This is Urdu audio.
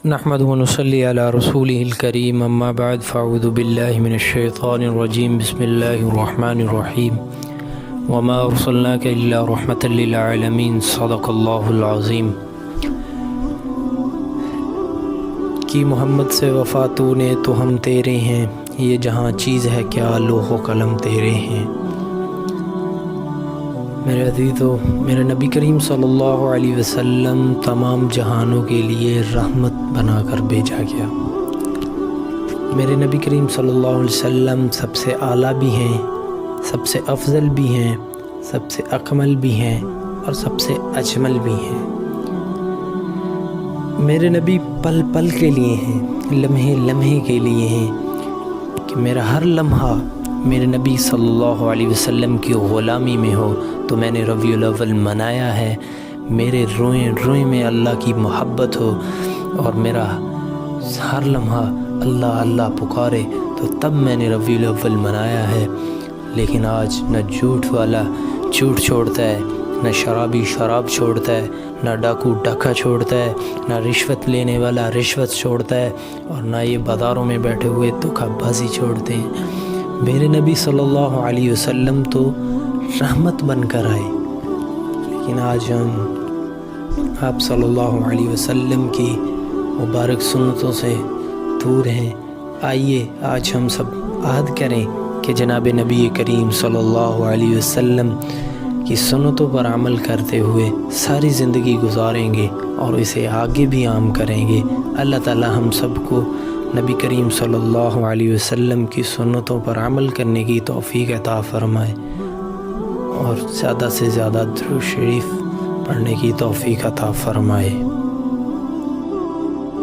نحمد و نصلی علی رسولہ الکریم اما بعد فاعوذ باللہ من الشیطان الرجیم بسم اللہ الرحمن الرحیم وما ارسلناک الا رحمۃ للعالمین صدق اللہ العظیم۔ کی محمد سے وفا تو نے تو ہم تیرے ہیں، یہ جہاں چیز ہے کیا لوح و قلم تیرے ہیں۔ میرے عزیزو، میرے نبی کریم صلی اللہ علیہ وسلم تمام جہانوں کے لیے رحمت بنا کر بھیجا گیا۔ میرے نبی کریم صلی اللہ علیہ وسلم سب سے اعلیٰ بھی ہیں، سب سے افضل بھی ہیں، سب سے اکمل بھی ہیں اور سب سے اجمل بھی ہیں۔ میرے نبی پل پل کے لیے ہیں، لمحے لمحے کے لیے ہیں کہ میرا ہر لمحہ میرے نبی صلی اللہ علیہ وسلم کی غلامی میں ہو تو میں نے ربیع الاول منایا ہے، میرے روئیں روئیں میں اللہ کی محبت ہو اور میرا ہر لمحہ اللہ اللہ پکارے تو تب میں نے ربیع الاول منایا ہے۔ لیکن آج نہ جھوٹ والا جھوٹ چھوڑتا ہے، نہ شرابی شراب چھوڑتا ہے، نہ ڈاکو ڈاکہ چھوڑتا ہے، نہ رشوت لینے والا رشوت چھوڑتا ہے، اور نہ یہ بازاروں میں بیٹھے ہوئے دھوکہ بازی چھوڑتے ہیں۔ میرے نبی صلی اللہ علیہ وسلم تو رحمت بن کر آئے، لیکن آج ہم آپ صلی اللہ علیہ وسلم کی مبارک سنتوں سے دور ہیں۔ آئیے آج ہم سب عہد کریں کہ جناب نبی کریم صلی اللہ علیہ وسلم کی سنتوں پر عمل کرتے ہوئے ساری زندگی گزاریں گے اور اسے آگے بھی عام کریں گے۔ اللہ تعالی ہم سب کو نبی کریم صلی اللہ علیہ وسلم کی سنتوں پر عمل کرنے کی توفیق عطا فرمائے اور زیادہ سے زیادہ درود شریف پڑھنے کی توفیق عطا فرمائے۔